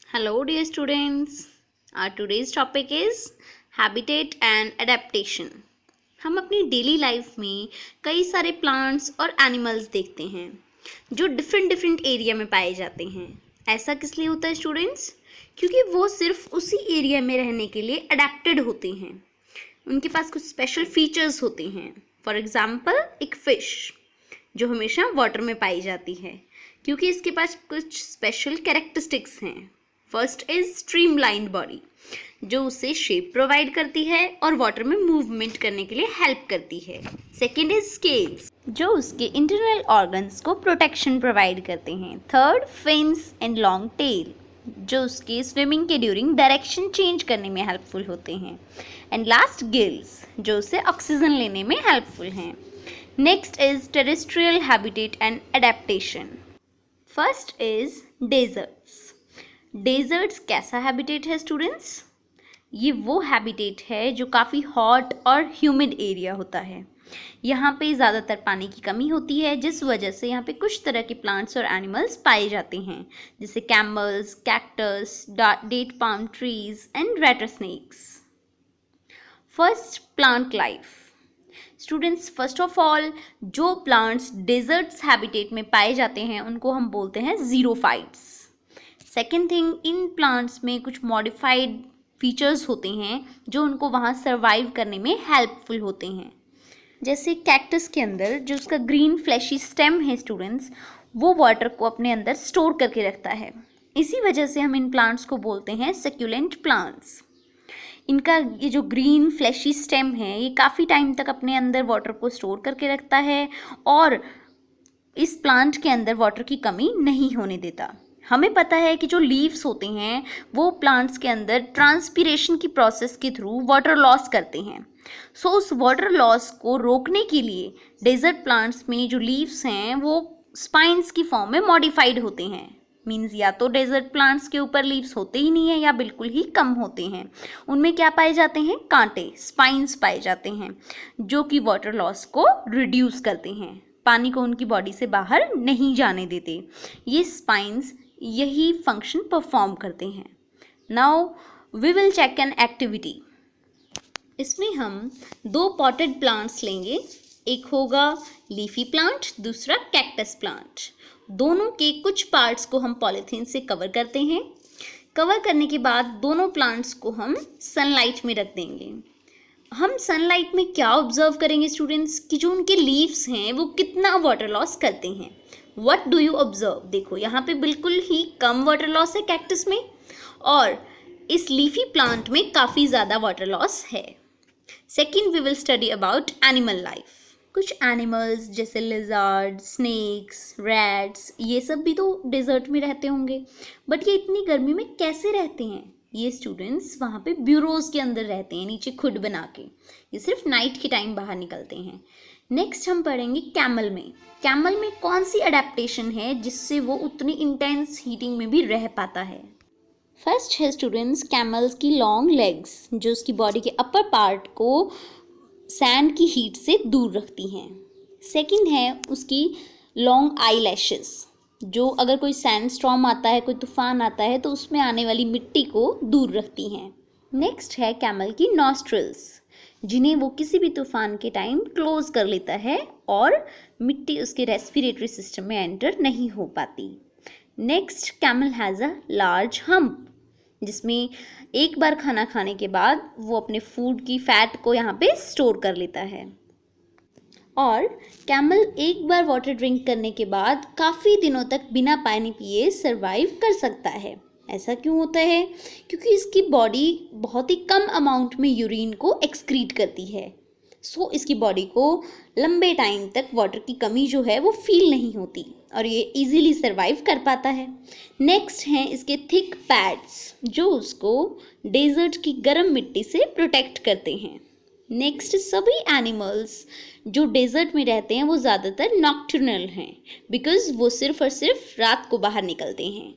Hello, dear students. Our today's topic is habitat and adaptation. हम अपनी daily life में कई सारे प्लांट्स और एनिमल्स देखते हैं जो डिफरेंट एरिया में पाए जाते हैं. ऐसा किस लिए होता है स्टूडेंट्स? क्योंकि वो सिर्फ उसी एरिया में रहने के लिए अडेप्टेड होते हैं. उनके पास कुछ स्पेशल फीचर्स होते हैं. फॉर एग्जाम्पल एक फिश जो हमेशा वाटर में पाई जाती है क्योंकि इसके पास कुछ स्पेशल कैरेक्टरिस्टिक्स हैं. फर्स्ट इज स्ट्रीमलाइंड बॉडी जो उसे शेप प्रोवाइड करती है और वाटर में मूवमेंट करने के लिए हेल्प करती है. सेकेंड इज स्केल्स जो उसके इंटरनल ऑर्गन्स को प्रोटेक्शन प्रोवाइड करते हैं. Third fins and long tail जो उसके स्विमिंग के ड्यूरिंग डायरेक्शन चेंज करने में हेल्पफुल होते हैं. एंड लास्ट गिल्स जो उसे ऑक्सीजन लेने में हेल्पफुल हैं. Next is terrestrial habitat and adaptation. First is deserts. Deserts कैसा हैबिटेट है स्टूडेंट्स? ये वो हैबिटेट है जो काफ़ी हॉट और ह्यूमिड एरिया होता है. यहाँ पे ज़्यादातर पानी की कमी होती है जिस वजह से यहाँ पे कुछ तरह के प्लांट्स और एनिमल्स पाए जाते हैं जैसे camels, cactus, date palm trees and rattlesnakes. First plant life. Students first of all जो प्लांट्स डेजर्ट्स हैबिटेट में पाए जाते हैं उनको हम बोलते हैं ज़ीरोफाइट्स. सेकेंड थिंग, इन प्लांट्स में कुछ मॉडिफाइड फीचर्स होते हैं जो उनको वहाँ सर्वाइव करने में हेल्पफुल होते हैं. जैसे कैक्टस के अंदर जो उसका ग्रीन फ्लैशी स्टेम है स्टूडेंट्स, वो वाटर को अपने अंदर स्टोर करके रखता है. इसी वजह से हम इन प्लांट्स को बोलते हैं सक्यूलेंट प्लांट्स. इनका ये जो ग्रीन फ्लैशी स्टेम है ये काफ़ी टाइम तक अपने अंदर वाटर को स्टोर करके रखता है और इस प्लांट के अंदर वाटर की कमी नहीं होने देता. हमें पता है कि जो लीव्स होते हैं वो प्लांट्स के अंदर ट्रांसपीरेशन की प्रोसेस के थ्रू वाटर लॉस करते हैं. सो उस वाटर लॉस को रोकने के लिए डेजर्ट प्लांट्स में जो लीव्स हैं वो स्पाइन्स की फॉर्म में मॉडिफाइड होते हैं. मीन्स या तो डेजर्ट प्लांट्स के ऊपर लीव्स होते ही नहीं हैं या बिल्कुल ही कम होते हैं. उनमें क्या पाए जाते हैं? कांटे, स्पाइन्स पाए जाते हैं जो कि वाटर लॉस को रिड्यूस करते हैं, पानी को उनकी बॉडी से बाहर नहीं जाने देते. ये स्पाइन्स यही फंक्शन परफॉर्म करते हैं. Now we will check an activity. इसमें हम दो पॉटेड प्लांट्स लेंगे. एक होगा लीफी प्लांट, दूसरा कैक्टस प्लांट. दोनों के कुछ पार्ट्स को हम पॉलीथीन से कवर करते हैं. कवर करने के बाद दोनों प्लांट्स को हम सनलाइट में रख देंगे. हम सनलाइट में क्या ऑब्जर्व करेंगे स्टूडेंट्स कि जो उनके लीव्स हैं वो कितना वाटर लॉस करते हैं. What do you observe? देखो यहाँ पे बिल्कुल ही कम वाटर लॉस है कैक्टस में और इस लीफी प्लांट में काफ़ी ज़्यादा वाटर लॉस है. Second we will study about animal life. कुछ एनिमल्स जैसे लिजर्ड, स्नेक्स, रैट्स ये सब भी तो डेजर्ट में रहते होंगे, बट ये इतनी गर्मी में कैसे रहते हैं? ये स्टूडेंट्स वहाँ पे ब्यूरोज के अंदर रहते हैं नीचे खुड बना के. ये सिर्फ नाइट के टाइम बाहर निकलते हैं. नेक्स्ट हम पढ़ेंगे कैमल में. कैमल में कौन सी अडेप्टेशन है जिससे वो उतनी इंटेंस हीटिंग में भी रह पाता है? फर्स्ट है स्टूडेंट्स कैमल्स की लॉन्ग लेग्स जो उसकी बॉडी के अपर पार्ट को सैंड की हीट से दूर रखती हैं. सेकंड है उसकी लॉन्ग आई लैशेस जो अगर कोई सैंड स्टॉर्म आता है, कोई तूफान आता है तो उसमें आने वाली मिट्टी को दूर रखती हैं. नेक्स्ट है कैमल की नॉस्ट्रल्स जिन्हें वो किसी भी तूफान के टाइम क्लोज कर लेता है और मिट्टी उसके रेस्पिरेटरी सिस्टम में एंटर नहीं हो पाती. Next camel has a large hump जिसमें एक बार खाना खाने के बाद वो अपने फूड की फैट को यहाँ पे स्टोर कर लेता है. और कैमल एक बार वाटर ड्रिंक करने के बाद काफ़ी दिनों तक बिना पानी पिए सरवाइव कर सकता है. ऐसा क्यों होता है? क्योंकि इसकी बॉडी बहुत ही कम अमाउंट में यूरिन को एक्सक्रीट करती है. सो इसकी बॉडी को लंबे टाइम तक वाटर की कमी जो है वो फील नहीं होती और ये इजीली सरवाइव कर पाता है. नेक्स्ट हैं इसके थिक पैड्स जो उसको डेजर्ट की गर्म मिट्टी से प्रोटेक्ट करते हैं. नेक्स्ट सभी एनिमल्स जो डेजर्ट में रहते हैं वो ज़्यादातर नॉक्टर्नल हैं बिकॉज वो सिर्फ और सिर्फ रात को बाहर निकलते हैं.